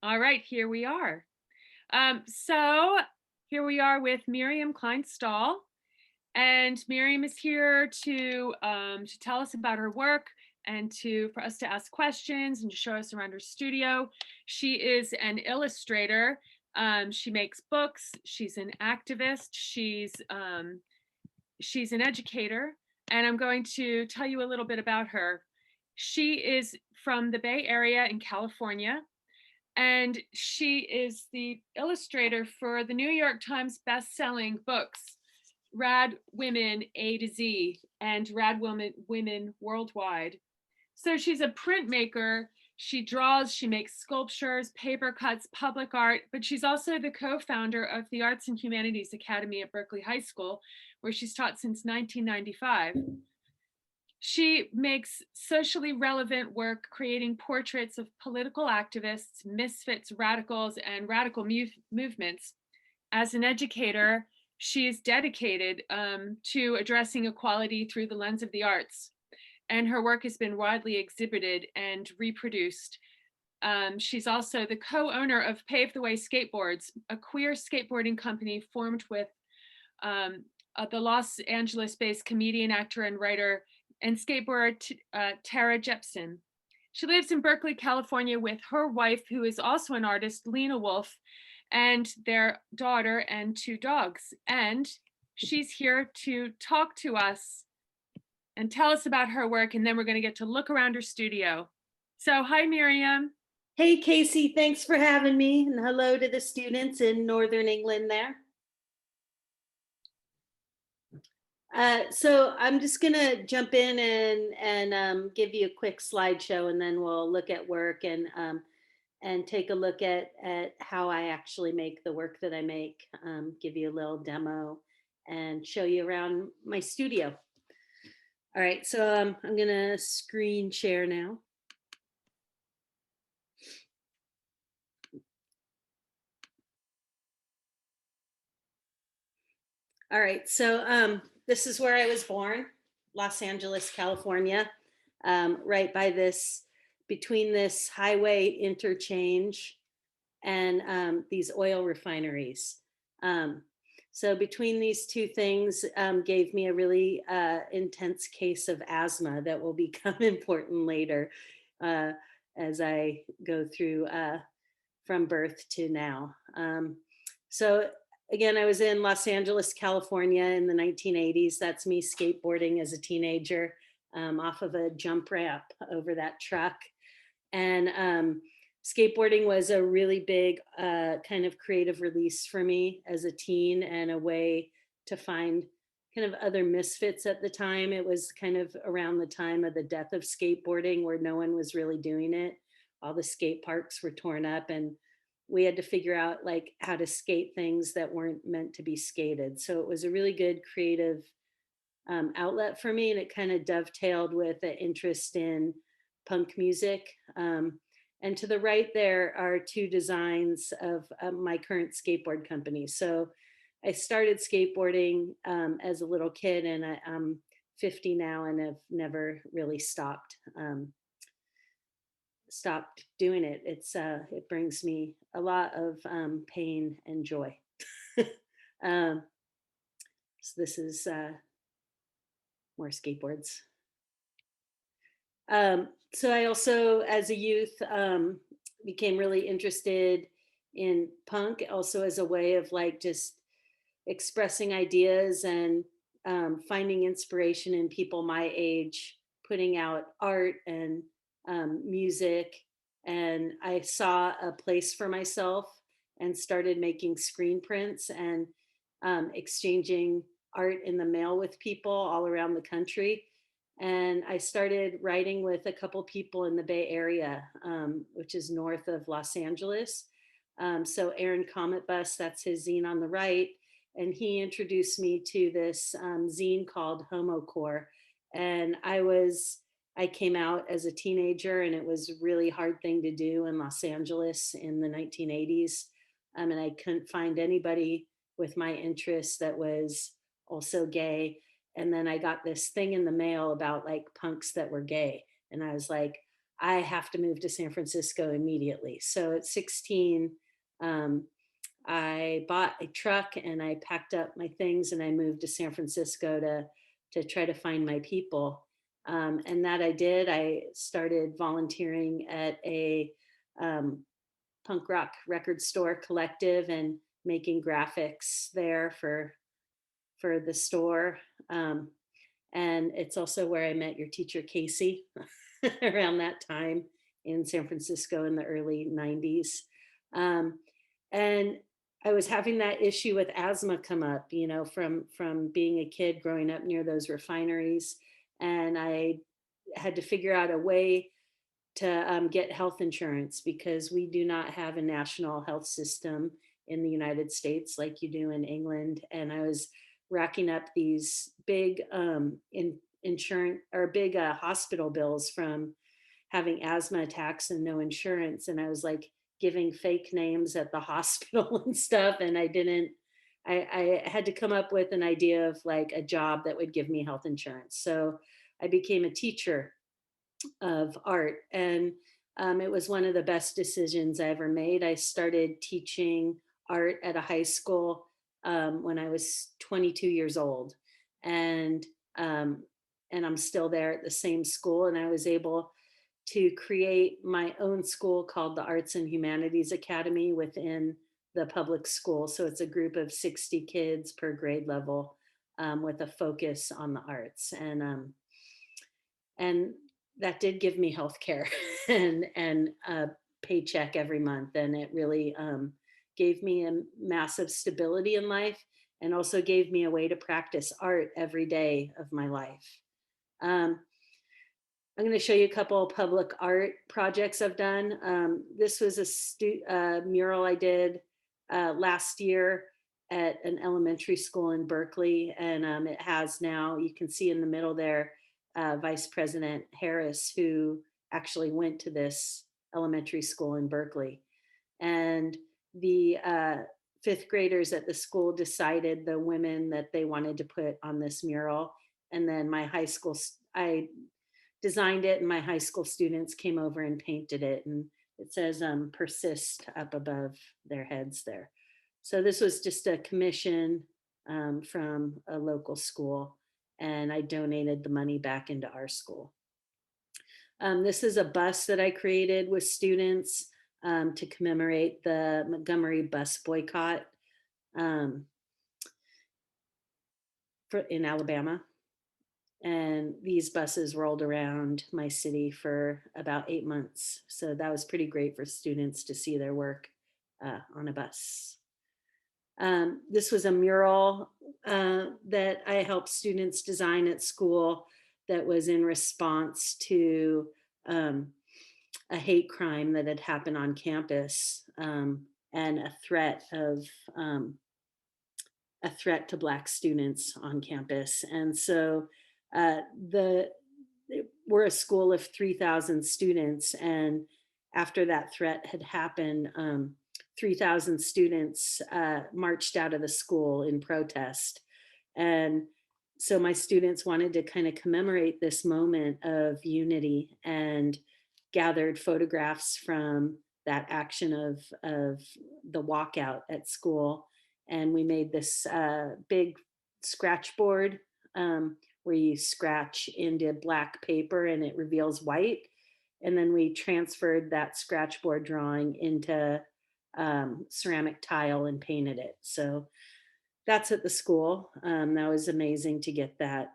All right, here we are. So here we are with Miriam Klein Stahl, and Miriam is here to tell us about her work and for us to ask questions and to show us around her studio. She is an illustrator. She makes books. She's an activist. She's an educator, and I'm going to tell you a little bit about her. She is from the Bay Area in California, and she is the illustrator for the New York Times best-selling books, Rad Women A to Z and Rad Women Worldwide. So she's a printmaker. She draws, she makes sculptures, paper cuts, public art, but she's also the co-founder of the Arts and Humanities Academy at Berkeley High School, where she's taught since 1995. She makes socially relevant work creating portraits of political activists, misfits, radicals, and radical movements. As an educator, she is dedicated to addressing equality through the lens of the arts, and her work has been widely exhibited and reproduced. She's also the co-owner of Pave the Way Skateboards, a queer skateboarding company formed with the Los Angeles-based comedian, actor, and writer and skateboarder Tara Jepson. She lives in Berkeley, California with her wife, who is also an artist, Lena Wolf, and their daughter and two dogs. And she's here to talk to us and tell us about her work, and then we're going to get to look around her studio. So hi, Miriam. Hey, Casey, thanks for having me, and hello to the students in Northern England there. So I'm just gonna jump in and give you a quick slideshow, and then we'll look at work and take a look at how I actually make the work that I make, give you a little demo and show you around my studio. All right, so I'm gonna screen share now. All right, so this is where I was born, Los Angeles, California, right by between this highway interchange and these oil refineries. So between these two things gave me a really intense case of asthma that will become important later as I go through from birth to now. So again, I was in Los Angeles, California in the 1980s. That's me skateboarding as a teenager off of a jump ramp over that truck. And skateboarding was a really big kind of creative release for me as a teen, and a way to find kind of other misfits at the time. It was kind of around the time of the death of skateboarding, where no one was really doing it. All the skate parks were torn up, and we had to figure out like how to skate things that weren't meant to be skated. So it was a really good creative outlet for me, and it kind of dovetailed with an interest in punk music. And to the right there are two designs of my current skateboard company. So I started skateboarding as a little kid, and I'm 50 now and have never really stopped doing it. It brings me a lot of pain and joy. So this is more skateboards. So I also, as a youth, became really interested in punk, also as a way of like just expressing ideas and finding inspiration in people my age, putting out art and music. And I saw a place for myself and started making screen prints and exchanging art in the mail with people all around the country. And I started writing with a couple people in the Bay Area, which is north of Los Angeles. So Aaron Comet Bus, that's his zine on the right. And he introduced me to this zine called Homocore. And I came out as a teenager, and it was a really hard thing to do in Los Angeles in the 1980s. And I couldn't find anybody with my interests that was also gay. And then I got this thing in the mail about like punks that were gay. And I was like, I have to move to San Francisco immediately. So at 16, um, I bought a truck and I packed up my things and I moved to San Francisco to try to find my people. And that I did. I started volunteering at a um, punk rock record store collective and making graphics there for the store. Um, and it's also where I met your teacher Casey around that time in San Francisco in the early 90s. Um, and I was having that issue with asthma come up, from being a kid growing up near those refineries, and I had to figure out a way to get health insurance because we do not have a national health system in the United States like you do in England. And I was racking up these big insurance or big hospital bills from having asthma attacks and no insurance. And I was like giving fake names at the hospital and stuff. And I had to come up with an idea of like a job that would give me health insurance. So I became a teacher of art. And it was one of the best decisions I ever made. I started teaching art at a high school when I was 22 years old. And, um, and I'm still there at the same school. And I was able to create my own school called the Arts and Humanities Academy within the public school. So it's a group of 60 kids per grade level with a focus on the arts. And that did give me health care and a paycheck every month, and it really gave me a massive stability in life and also gave me a way to practice art every day of my life. um, I'm going to show you a couple of public art projects I've done. This was a mural I did last year at an elementary school in Berkeley. And it has now, you can see in the middle there, Vice President Harris, who actually went to this elementary school in Berkeley. And the fifth graders at the school decided the women that they wanted to put on this mural. And then my high school, I designed it and my high school students came over and painted it, and it says persist up above their heads there. So this was just a commission from a local school, and I donated the money back into our school. This is a bus that I created with students to commemorate the Montgomery bus boycott um, in Alabama. And these buses rolled around my city for about 8 months. So that was pretty great for students to see their work on a bus. This was a mural that I helped students design at school that was in response to a hate crime that had happened on campus and um, a threat to Black students on campus. And so the we're a school of 3,000 students, and after that threat had happened, 3,000 students marched out of the school in protest. And so my students wanted to kind of commemorate this moment of unity and gathered photographs from that action of the walkout at school. And we made this big scratch board where you scratch into black paper and it reveals white. And then we transferred that scratch board drawing into ceramic tile and painted it. So that's at the school. That was amazing to get that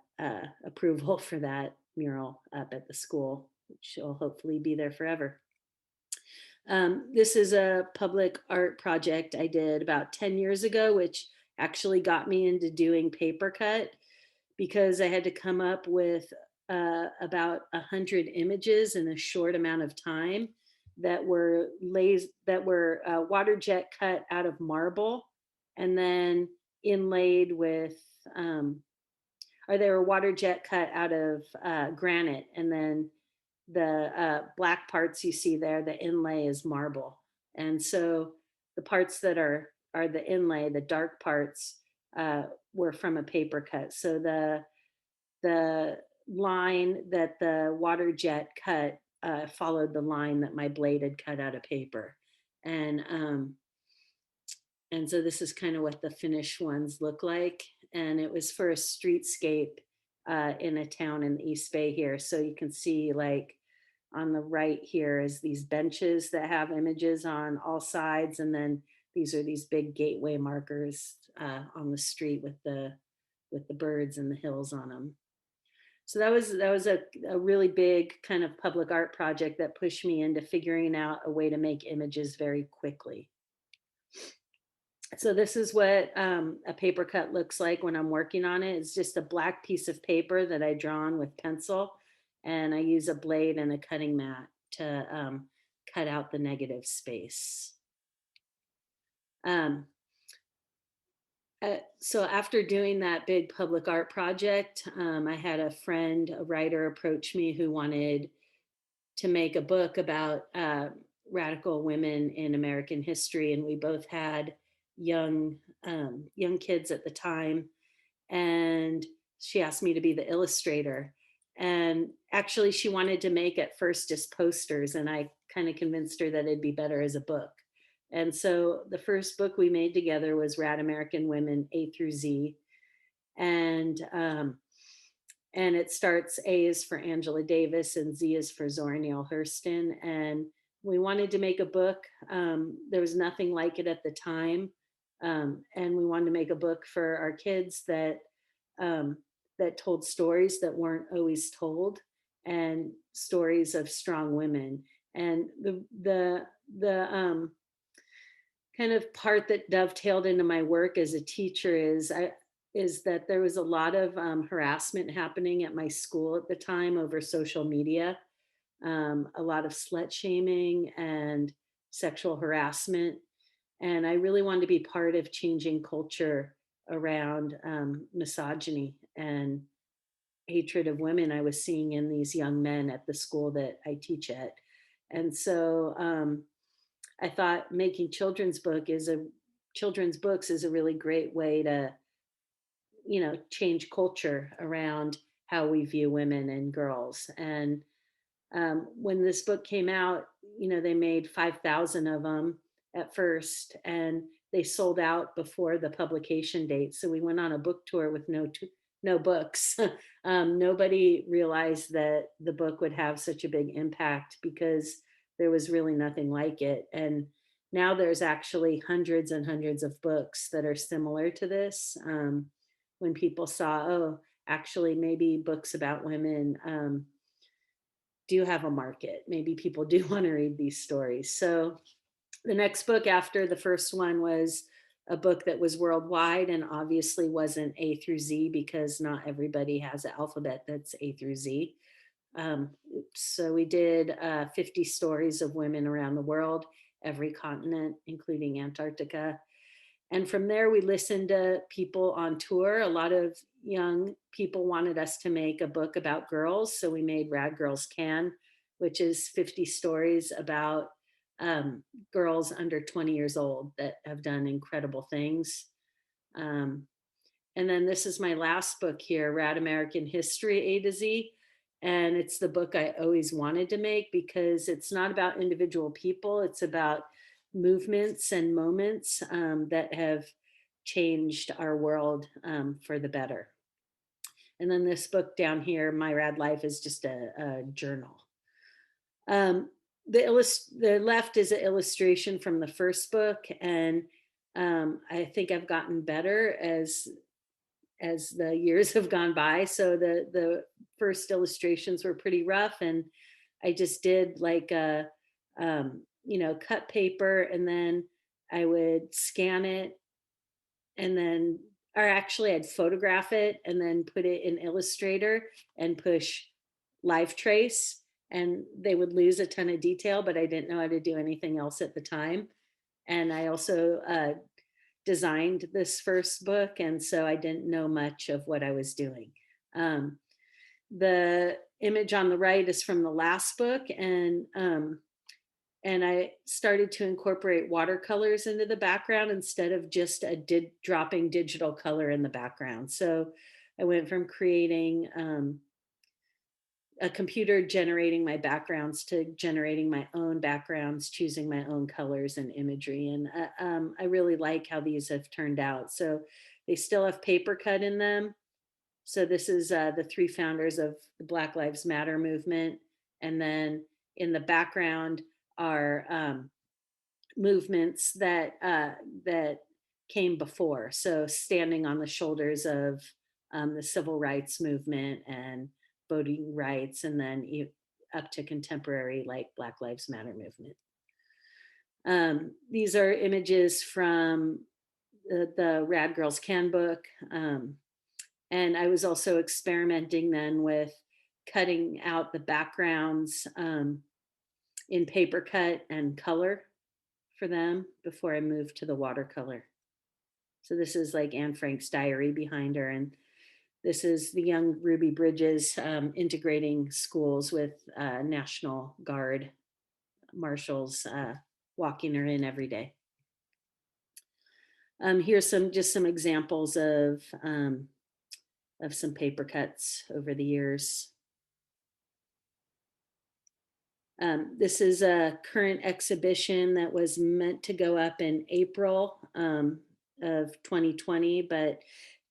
approval for that mural up at the school, which will hopefully be there forever. This is a public art project I did about 10 years ago, which actually got me into doing paper cut because I had to come up with about 100 images in a short amount of time that were water jet cut out of marble and then inlaid with or they were water jet cut out of granite, and then the black parts you see there, the inlay is marble. And so the parts that are the inlay, the dark parts, were from a paper cut. So the line that the water jet cut followed the line that my blade had cut out of paper. And and so this is kind of what the finished ones look like. And it was for a streetscape in a town in the East Bay here. So you can see like on the right here is these benches that have images on all sides. And then these are these big gateway markers on the street with the birds and the hills on them. So that was a really big kind of public art project that pushed me into figuring out a way to make images very quickly. So this is what a paper cut looks like when I'm working on it. It's just a black piece of paper that I draw on with pencil, and I use a blade and a cutting mat to cut out the negative space. Um, so after doing that big public art project, I had a friend, a writer, approach me who wanted to make a book about radical women in American history, and we both had young young kids at the time. And she asked me to be the illustrator. And actually, she wanted to make at first just posters, and I kind of convinced her that it'd be better as a book. And so the first book we made together was Rad American Women A through Z, and it starts A is for Angela Davis and Z is for Zora Neale Hurston. And we wanted to make a book. There was nothing like it at the time, and we wanted to make a book for our kids um, that told stories that weren't always told, and stories of strong women. And the kind of part that dovetailed into my work as a teacher is that there was a lot of harassment happening at my school at the time over social media, a lot of slut shaming and sexual harassment. And I really wanted to be part of changing culture around misogyny and hatred of women I was seeing in these young men at the school that I teach at. And so I thought making children's books is a really great way to, change culture around how we view women and girls. And when this book came out, they made 5,000 of them at first, and they sold out before the publication date. So we went on a book tour with no books. Nobody realized that the book would have such a big impact because there was really nothing like it. And now there's actually hundreds and hundreds of books that are similar to this. When people saw, oh, actually, maybe books about women do have a market. Maybe people do want to read these stories. So the next book after the first one was a book that was worldwide and obviously wasn't A through Z because not everybody has an alphabet that's A through Z. So we did 50 stories of women around the world, every continent, including Antarctica. And from there, we listened to people on tour. A lot of young people wanted us to make a book about girls. So we made Rad Girls Can, which is 50 stories about girls under 20 years old that have done incredible things. Um, and then this is my last book here, Rad American History A to Z. And it's the book I always wanted to make because it's not about individual people, it's about movements and moments that have changed our world for the better. And then this book down here, My Rad Life, is just a journal. The left is an illustration from the first book, and I think I've gotten better as the years have gone by. So the first illustrations were pretty rough, and I just did like a cut paper, and then I would scan it, and then or actually I'd photograph it and then put it in Illustrator and push live trace, and they would lose a ton of detail, but I didn't know how to do anything else at the time. And I also designed this first book, and so I didn't know much of what I was doing. The image on the right is from the last book, and I started to incorporate watercolors into the background instead of just dropping digital color in the background. So I went from creating a computer generating my backgrounds to generating my own backgrounds, choosing my own colors and imagery. And I really like how these have turned out. So they still have paper cut in them. So this is the three founders of the Black Lives Matter movement. And then in the background are movements that came before. So standing on the shoulders of the civil rights movement and voting rights, and then up to contemporary like Black Lives Matter movement. These are images from the Rad Girls Can book. And I was also experimenting then with cutting out the backgrounds in paper cut and color for them before I moved to the watercolor. So this is like Anne Frank's diary behind her. And this is the young Ruby Bridges integrating schools with National Guard marshals walking her in every day. Here's some examples of some paper cuts over the years. This is a current exhibition that was meant to go up in April of 2020, but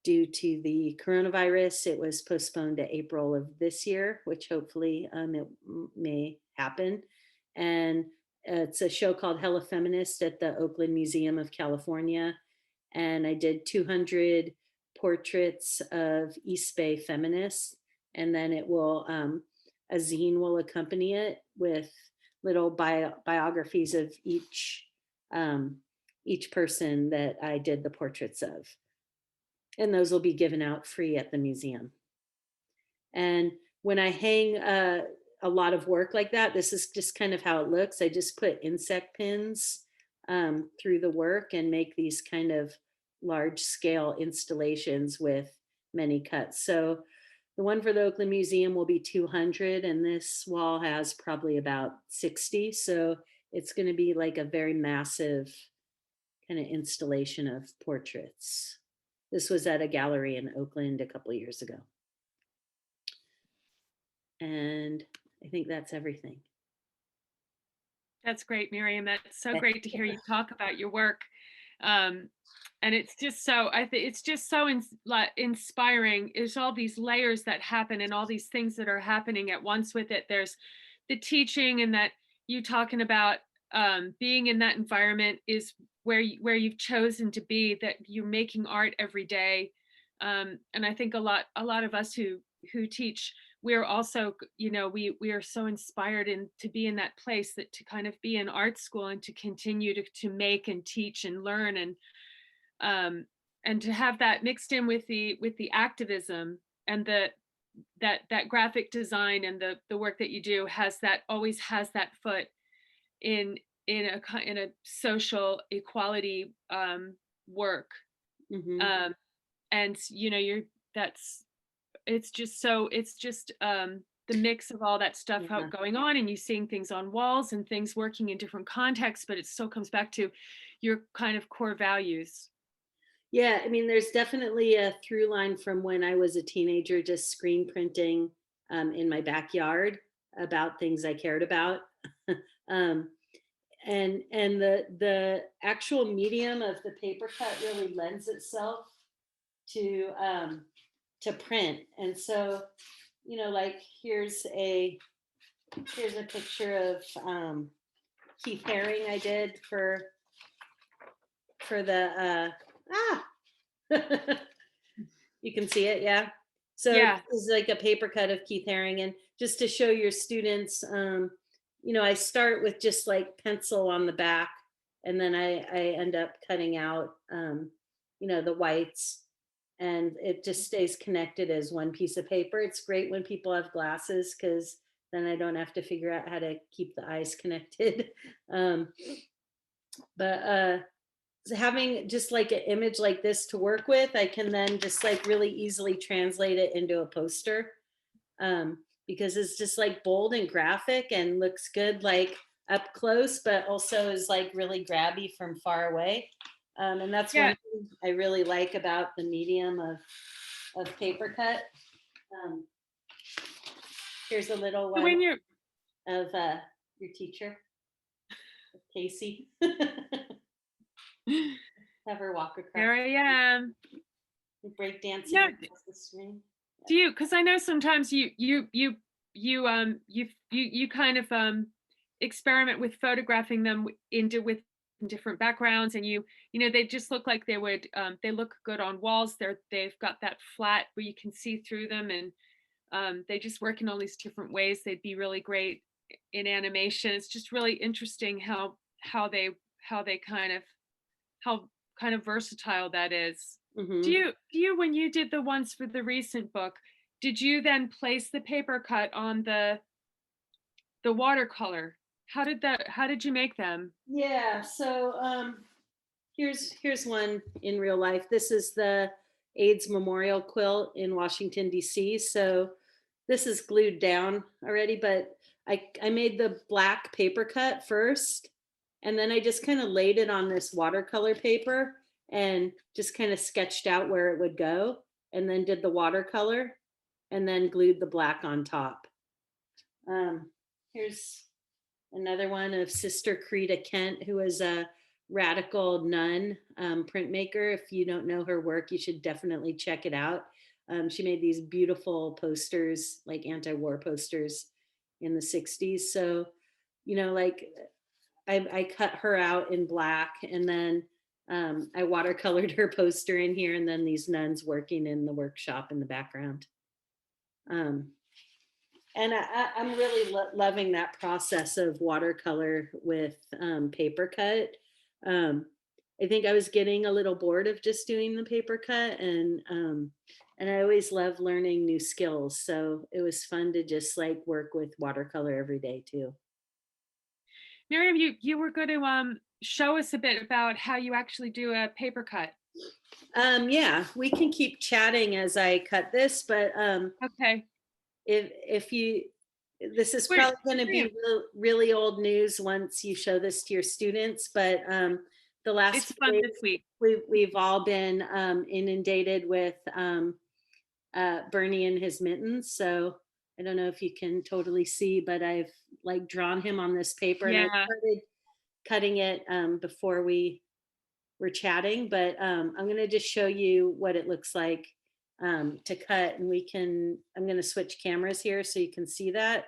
due to the coronavirus, it was postponed to April of this year, which hopefully it may happen. And it's a show called Hella Feminist at the Oakland Museum of California. And I did 200 portraits of East Bay feminists. And then it will, a zine will accompany it with little biographies of each person that I did the portraits of. And those will be given out free at the museum. And when I hang a lot of work like that, this is just kind of how it looks. I just put insect pins through the work and make these kind of large scale installations with many cuts. So the one for the Oakland Museum will be 200, and this wall has probably about 60. So it's going to be like a very massive kind of installation of portraits. This was at a gallery in Oakland a couple of years ago. And I think that's everything. That's great, Miriam. That's so great to hear you talk about your work. And it's just so, I think it's just so inspiring. There's all these layers that happen and all these things that are happening at once with it. There's the teaching, and that you talking about being in that environment is where you've chosen to be, that you're making art every day. And I think a lot of us who teach, we're also, we are so inspired to be in that place, that to kind of be in art school and to continue to make and teach and learn, and to have that mixed in with the activism, and that graphic design and the work that you do always has that foot in a social equality work. Mm-hmm. And it's just the mix of all that stuff going on, and you seeing things on walls and things working in different contexts, but it still comes back to your kind of core values. Yeah, I mean, there's definitely a through line from when I was a teenager, just screen printing in my backyard about things I cared about. um, and the actual medium of the paper cut really lends itself to print. And so, like here's a picture of Keith Haring I did for the you can see it, yeah. So Yeah. this is like a paper cut of Keith Haring, and just to show your students, I start with just like pencil on the back, and then I end up cutting out, the whites, and it just stays connected as one piece of paper. It's great when people have glasses, because then I don't have to figure out how to keep the eyes connected. But having just like an image like this to work with, I can then just like really easily translate it into a poster, because it's just like bold and graphic and looks good like up close, but also is like really grabby from far away. And that's one thing I really like about the medium of paper cut. Here's a little So one when you're of your teacher, Casey. Have her walk across here I am. break dancing Yeah, across the screen. do you, because I know sometimes you kind of experiment with photographing them into with different backgrounds, and they just look like they look good on walls. They've got that flat where you can see through them, and they just work in all these different ways. They'd be really great in animation. It's just really interesting how they how they kind of how kind of versatile that is. Hmm. Do you when you did the ones for the recent book, did you then place the paper cut on the watercolor? How did you make them? Yeah. So here's one in real life. This is the AIDS Memorial Quilt in Washington D.C. So this is glued down already, but I made the black paper cut first, and then I just kind of laid it on this watercolor paper and just kind of sketched out where it would go, and then did the watercolor, and then glued the black on top. Here's another one of Sister Creta Kent, who was a radical nun printmaker. If you don't know her work, you should definitely check it out. She made these beautiful posters, like anti-war posters in the 60s. So, like I cut her out in black, and then I watercolored her poster in here, and then these nuns working in the workshop in the background. Um, and I'm really loving that process of watercolor with paper cut. Um, I think I was getting a little bored of just doing the paper cut, and I always love learning new skills. So it was fun to just like work with watercolor every day too. Miriam, you were going to show us a bit about how you actually do a paper cut. Yeah, we can keep chatting as I cut this, but Okay. if you, this is Wait, probably going to be Miriam, really old news once you show this to your students, but the last it's few fun this days week. we've all been inundated with Bernie and his mittens. So I don't know if you can totally see, but I've like drawn him on this paper, and I Yeah. started cutting it before we were chatting, but I'm going to just show you what it looks like to cut, and I'm going to switch cameras here so you can see that,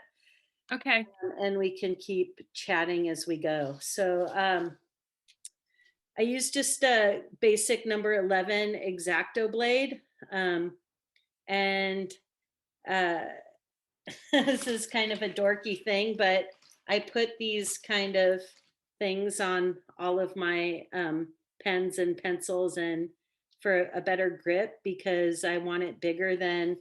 Okay. and we can keep chatting as we go. So I use just a basic number 11 X-Acto blade. And uh, this is kind of a dorky thing, but I put these kind of things on all of my pens and pencils, and for a better grip, because I want it bigger than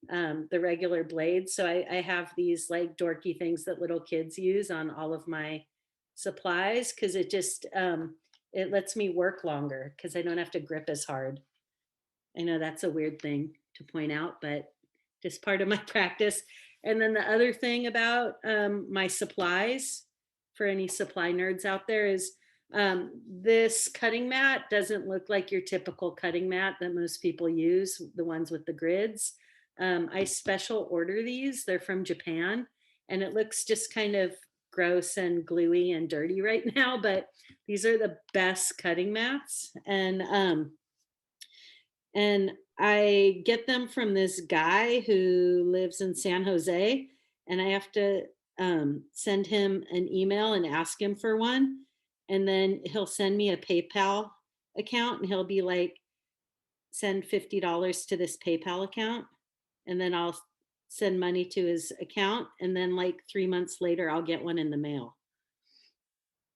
the regular blades. So I have these like dorky things that little kids use on all of my supplies, because it lets me work longer because I don't have to grip as hard. I know that's a weird thing to point out, but just part of my practice. And then the other thing about my supplies, for any supply nerds out there, is this cutting mat doesn't look like your typical cutting mat that most people use, the ones with the grids. I special order these. They're from Japan, and it looks just kind of gross and gluey and dirty right now, but these are the best cutting mats. And I get them from this guy who lives in San Jose, and I have to send him an email and ask him for one, and then he'll send me a PayPal account, and he'll be like, send $50 to this PayPal account, and then I'll send money to his account, and then like 3 months later I'll get one in the mail.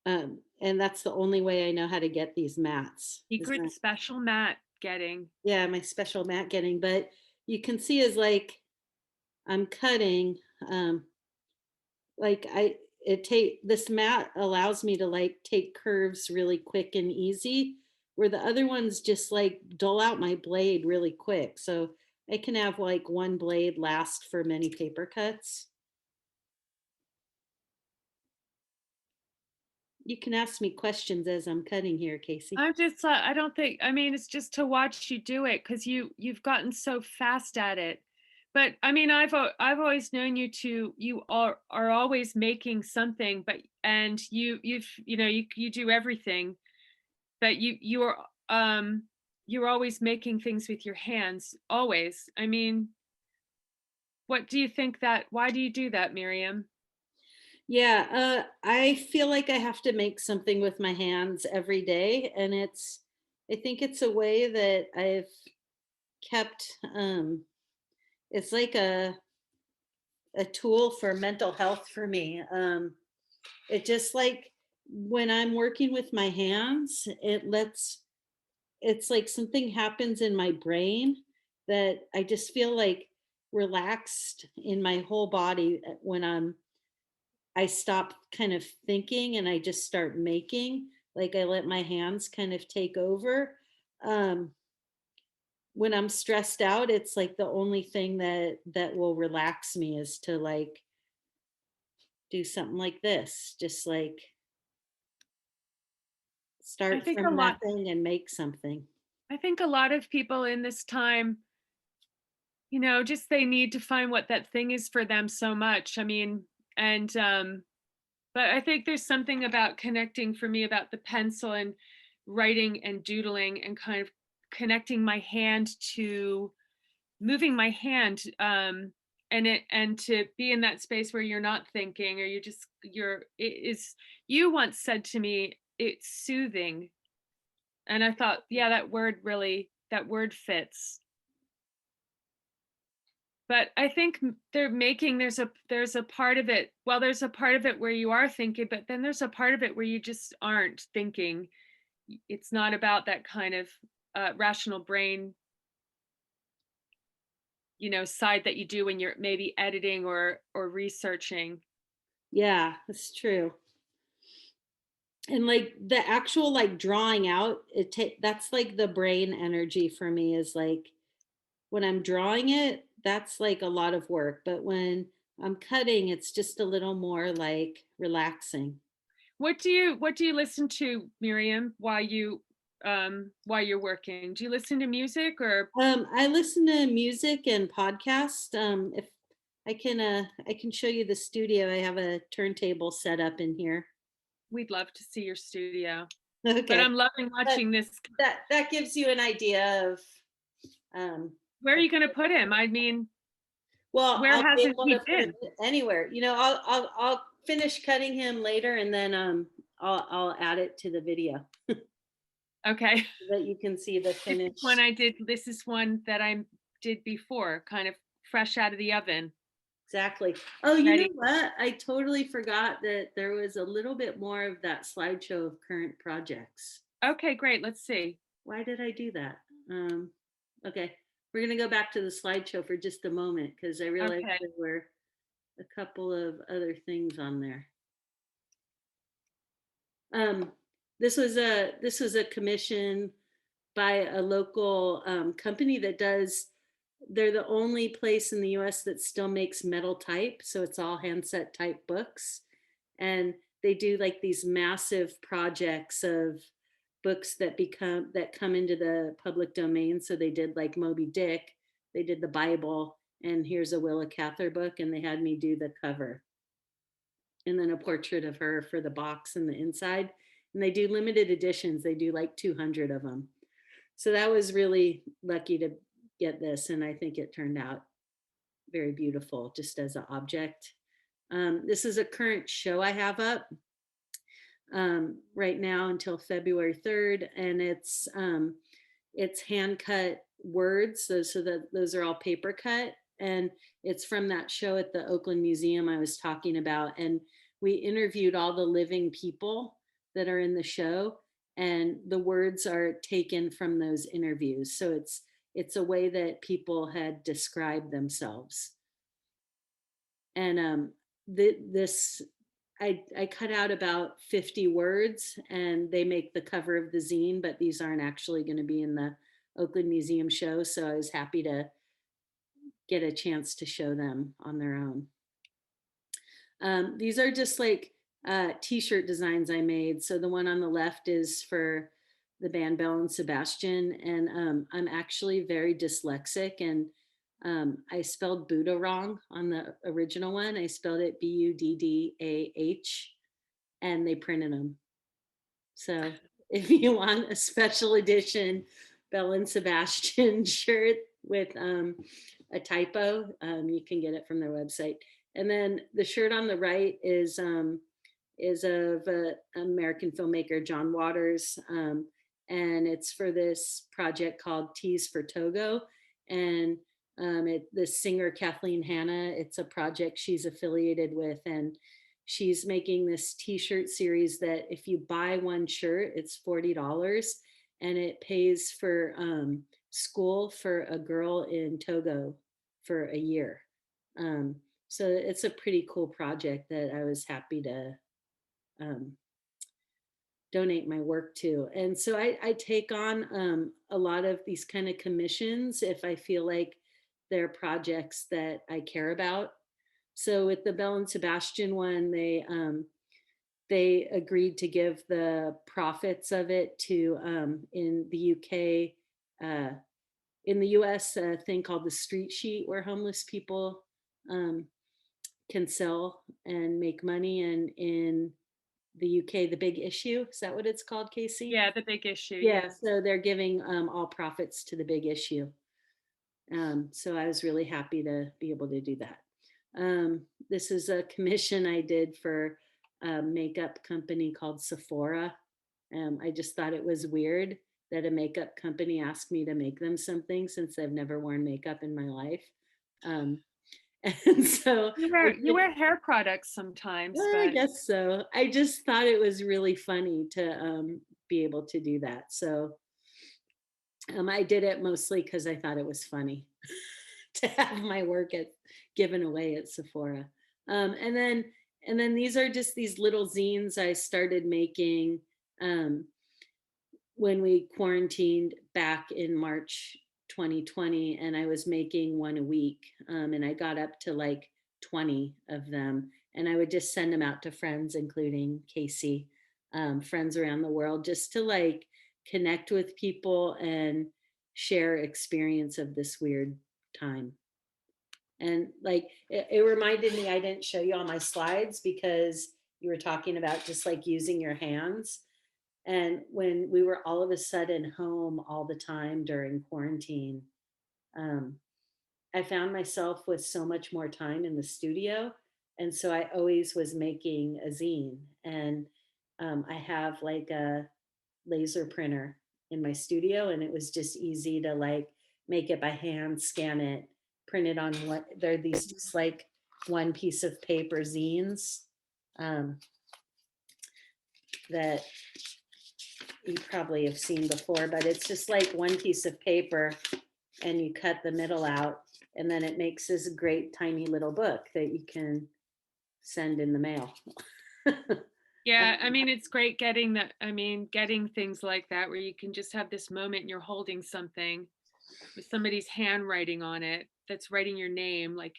And that's the only way I know how to get these mats. Secret special mat getting. Yeah, my special mat getting, but you can see is like I'm cutting, like it take this mat allows me to like take curves really quick and easy, where the other ones just like dull out my blade really quick. So I can have like one blade last for many paper cuts. You can ask me questions as I'm cutting here, Casey. I'm just I don't think, I mean, it's just to watch you do it, because you've gotten so fast at it. But I mean, I've always known you to are always making something, but and you do everything, but you're always making things with your hands, always. I mean, what do you think that why do you do that, Miriam? Yeah, I feel like I have to make something with my hands every day, and I think it's a way that I've kept. It's like a tool for mental health for me. It just like when I'm working with my hands, it's like something happens in my brain that I just feel like relaxed in my whole body when I stop kind of thinking and I just start making. Like I let my hands kind of take over. Um, when I'm stressed out, it's like the only thing that will relax me is to like do something like this, just like I start think a from lot nothing and make something. I think a lot of people in this time, just they need to find what that thing is for them so much. I mean, and but I think there's something about connecting for me about the pencil and writing and doodling and kind of connecting my hand to moving my hand and to be in that space where you're not thinking or it is you once said to me it's soothing, and I thought, yeah, that word fits. But I think there's a part of it, well, there's a part of it where you are thinking, but then there's a part of it where you just aren't thinking. It's not about that kind of rational brain, side that you do when you're maybe editing or researching. Yeah, that's true. And like the actual like drawing out, that's like the brain energy for me is like when I'm drawing it, that's like a lot of work. But when I'm cutting, it's just a little more like relaxing. What do you listen to, Miriam, while you're working? Do you listen to music or I listen to music and podcast. If I can show you the studio. I have a turntable set up in here. we'd love to see your studio. But Okay, I'm loving but watching this. that gives you an idea of um, Where are of you gonna put him? I mean, well, where I'll be hasn't able to he put him been? anywhere. You know, I'll finish cutting him later, and then I'll add it to the video Okay. so that you can see the finished. This is one that I did before, kind of fresh out of the oven, Exactly. Oh, you know ready. what? I totally forgot that there was a little bit more of that slideshow of current projects. Okay, great. Let's see. Why did I do that? Um, okay, we're gonna go back to the slideshow for just a moment because I realized Okay. there were a couple of other things on there. Um, this was a commission by a local company that does. They're the only place in the U.S. that still makes metal type, so it's all handset type books, and they do like these massive projects of books that come into the public domain. So they did like Moby Dick, they did the Bible, and here's a Willa Cather book, and they had me do the cover and then a portrait of her for the box and the inside. And they do limited editions. They do like 200 of them. So that was really lucky to get this. And I think it turned out very beautiful just as an object. This is a current show I have up right now until February 3rd. And it's hand cut words. So that those are all paper cut. And it's from that show at the Oakland Museum I was talking about. And we interviewed all the living people that are in the show, and the words are taken from those interviews. So it's a way that people had described themselves. And this I cut out about 50 words and they make the cover of the zine, but these aren't actually going to be in the Oakland Museum show. So I was happy to get a chance to show them on their own. These are just like t-shirt designs I made. So the one on the left is for the band Belle and Sebastian. And I'm actually very dyslexic, and I spelled Buddha wrong on the original one. I spelled it Buddah, and they printed them. So if you want a special edition Belle and Sebastian shirt with a typo, you can get it from their website. And then the shirt on the right is of American filmmaker John Waters, and it's for this project called Teas for Togo. And the singer Kathleen Hanna, it's a project she's affiliated with, and she's making this T-shirt series that if you buy one shirt, it's $40, and it pays for school for a girl in Togo for a year. Um, so it's a pretty cool project that I was happy to um, donate my work to. And so I take on a lot of these kind of commissions if I feel like they're projects that I care about. So with the Belle and Sebastian one, they agreed to give the profits of it to in the UK, in the US, a thing called the street sheet where homeless people um, can sell and make money. And in the UK, the big issue, is that what it's called, Casey? Yeah, the big issue. Yeah, Yes. so they're giving all profits to the big issue. So I was really happy to be able to do that. This is a commission I did for a makeup company called Sephora. I just thought it was weird that a makeup company asked me to make them something since I've never worn makeup in my life. Um, and so I You just, wear hair products sometimes, I but guess so. I just thought it was really funny to be able to do that. So I did it mostly because I thought it was funny to have my work given away at Sephora. Um, and then and then these are just these little zines I started making um, when we quarantined back in March 2020, and I was making one a week, and I got up to like 20 of them, and I would just send them out to friends, including Casey, friends around the world, just to like connect with people and share experience of this weird time. And like it reminded me, I didn't show you all my slides because you were talking about just like using your hands. And when we were all of a sudden home all the time during quarantine, um, I found myself with so much more time in the studio. And so I always was making a zine. And I have like a laser printer in my studio, and it was just easy to like make it by hand, scan it, print it on what they're these just like one piece of paper zines um, that you probably have seen before, but it's just like one piece of paper and you cut the middle out, and then it makes this great tiny little book that you can send in the mail. yeah, I mean, it's great getting that. I mean, getting things like that where you can just have this moment and you're holding something with somebody's handwriting on it that's writing your name. Like,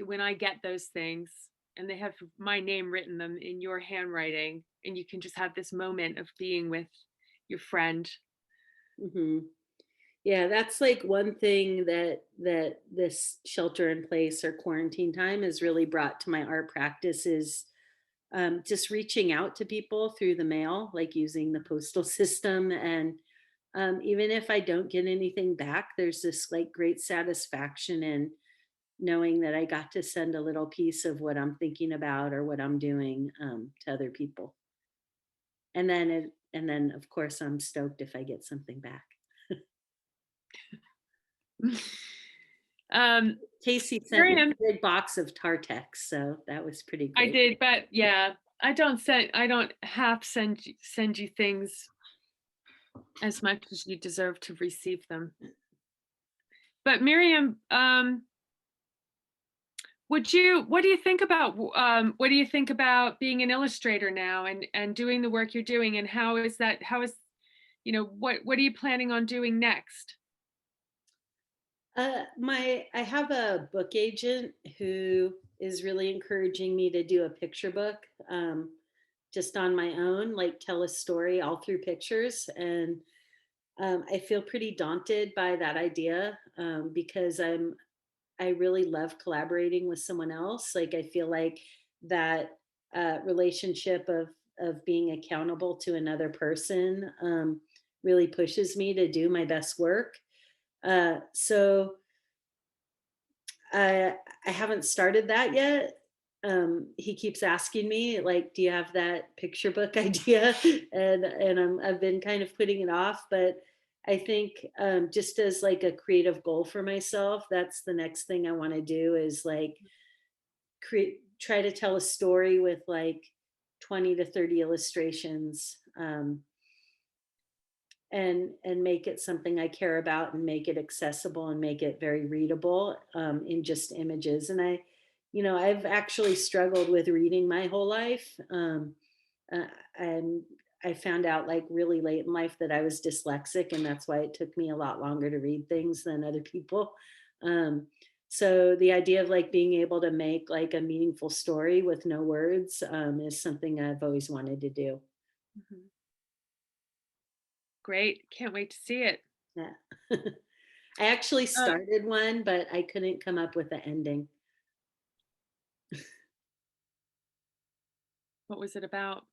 when I get those things and they have my name written them in your handwriting, and you can just have this moment of being with your friend. Mhm. Yeah, that's like one thing that this shelter in place or quarantine time has really brought to my art practice is just reaching out to people through the mail, like using the postal system. And even if I don't get anything back, there's this like great satisfaction in knowing that I got to send a little piece of what I'm thinking about or what I'm doing to other people. And then of course I'm stoked if I get something back. um, Casey sent me Miriam, a big box of Tartex, so that was pretty I great. did, but yeah, I don't half send you things as much as you deserve to receive them. But Miriam, what do you think about what do you think about being an illustrator now and doing the work you're doing, and how is what are you planning on doing next? I have a book agent who is really encouraging me to do a picture book, just on my own, like tell a story all through pictures. And I feel pretty daunted by that idea because I really love collaborating with someone else. Like I feel like that relationship of being accountable to another person really pushes me to do my best work. So I haven't started that yet. He keeps asking me, like, "Do you have that picture book idea?" And I've been kind of putting it off, but I think just as like a creative goal for myself, that's the next thing I want to do is like create try to tell a story with like 20 to 30 illustrations and make it something I care about and make it accessible and make it very readable in just images. And I've actually struggled with reading my whole life. Uh, and I found out like really late in life that I was dyslexic, and that's why it took me a lot longer to read things than other people. Um, so the idea of like being able to make like a meaningful story with no words is something I've always wanted to do. Mhm. Great. Can't wait to see it. Yeah. I actually Uh, started one, but I couldn't come up with an ending. what was it about?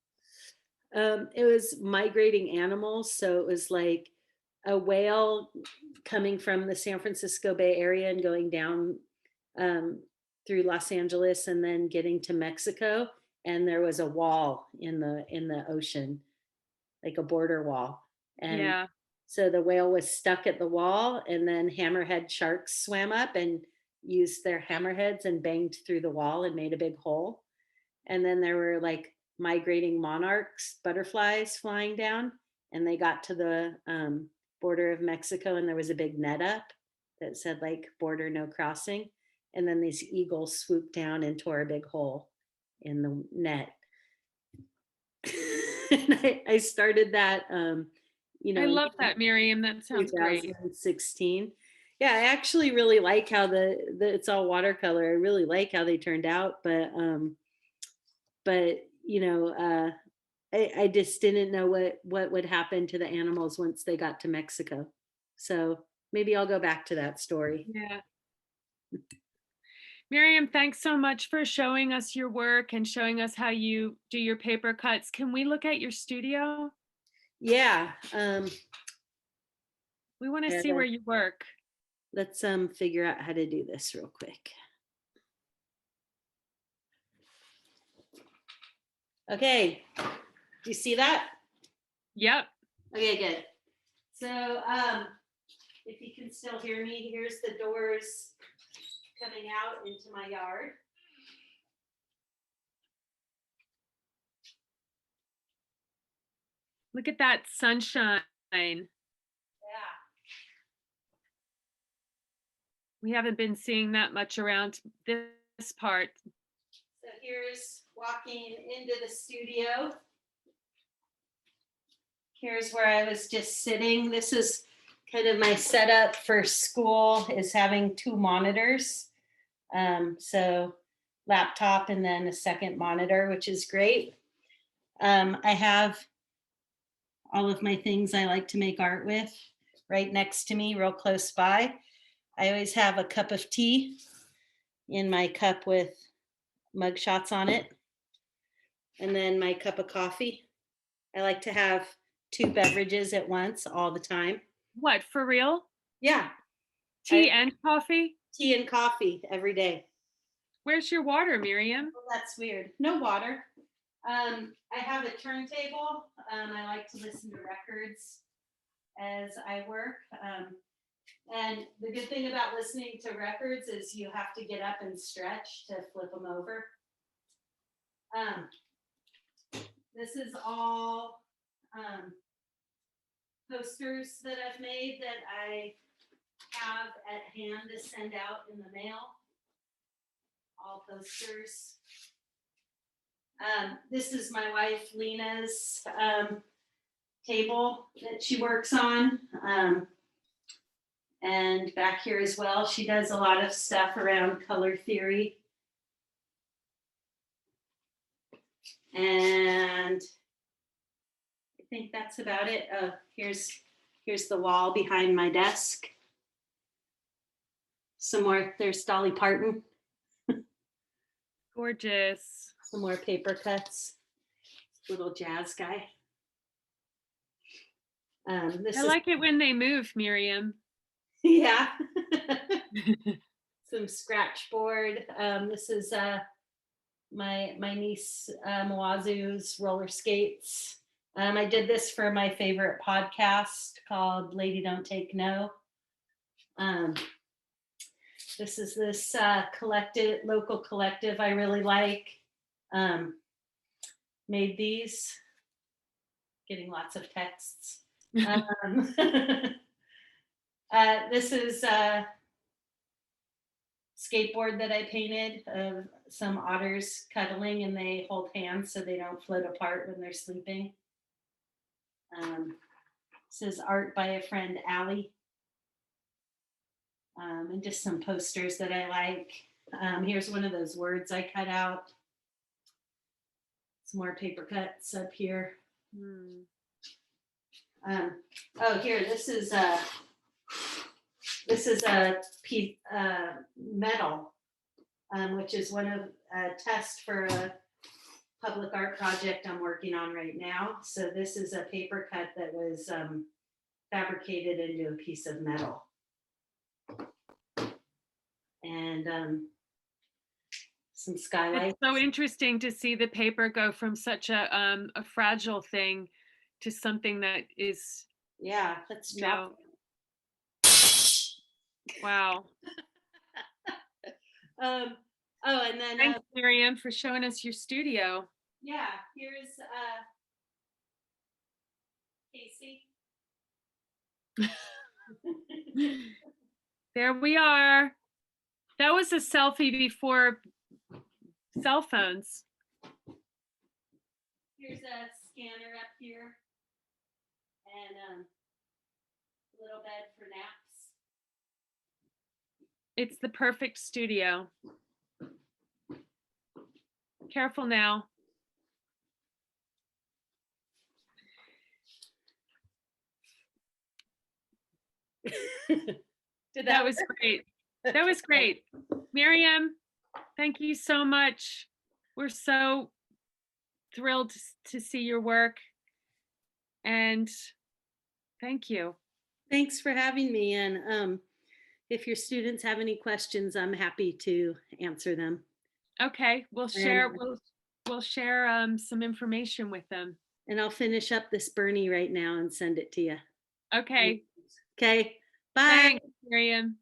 It was migrating animals, so it was like a whale coming from the San Francisco Bay Area and going down um, through Los Angeles and then getting to Mexico, and there was a wall in the ocean, like a border wall. And Yeah. so the whale was stuck at the wall, and then hammerhead sharks swam up and used their hammerheads and banged through the wall and made a big hole. And then there were like migrating monarchs, butterflies flying down, and they got to the border of Mexico, and there was a big net up that said like border no crossing. And then these eagles swooped down and tore a big hole in the net. And I started that, I in love that, Miriam. That sounds great. 2016. Yeah, I actually really like how the it's all watercolor. I really like how they turned out, but I just didn't know what would happen to the animals once they got to Mexico. So maybe I'll go back to that story. Yeah. Miriam, thanks so much for showing us your work and showing us how you do your paper cuts. Can we look at your studio? Yeah, We want to yeah, see where you work. let's figure out how to do this real quick. Okay, do you see that? Yep. Okay, good. So if you can still hear me, here's the doors coming out into my yard. Look at that sunshine. Yeah. We haven't been seeing that much around this part. So here's walking into the studio. Here's where I was just sitting. This is kind of my setup for school is having two monitors. So laptop and then a second monitor, which is great. I have all of my things I like to make art with right next to me, real close by. I always have a cup of tea in my cup with mug shots on it, and then my cup of coffee. I like to have two beverages at once all the time. What, for real? Yeah, I Tea and coffee? tea and coffee every day. Where's your water, Miriam? Well, that's weird. No water. I have a turntable. I like to listen to records as I work. And the good thing about listening to records is you have to get up and stretch to flip them over. Um, this is all posters that I've made that I have at hand to send out in the mail. All posters. This is my wife Lena's table that she works on. And back here as well, she does a lot of stuff around color theory. And I think that's about it. Here's Here's the wall behind my desk. Some more, there's Dolly Parton. Gorgeous. Some more paper cuts. Little jazz guy. This I is, like it when they move, Miriam. yeah. Some scratch board. This is my niece Mawazu's roller skates. I did this for my favorite podcast called Lady Don't Take No. This is this local collective I really like. Made these, getting lots of texts. This is a skateboard that I painted of some otters cuddling, and they hold hands so they don't float apart when they're sleeping. This is art by a friend, Allie. And just some posters that I like. Here's one of those words I cut out. Some more paper cuts up here. Oh, here, this is a piece metal, which is one of a test for a public art project I'm working on right now. So this is a paper cut that was fabricated into a piece of metal. And some skylights. It's so interesting to see the paper go from such a fragile thing to something that is, Yeah, let's drop. Wow. Oh, and then Thanks, Miriam, for showing us your studio. Yeah, here's Casey. There we are. That was a selfie before cell phones. Here's a scanner up here, and a little bed for naps. It's the perfect studio. Careful now. That was great. That was great. Miriam, thank you so much. We're so thrilled to see your work. And thank you. Thanks for having me. And if your students have any questions, I'm happy to answer them. Okay, we'll share some information with them. And I'll finish up this Bernie right now and send it to you. Okay. Okay. Bye. Thanks, Miriam.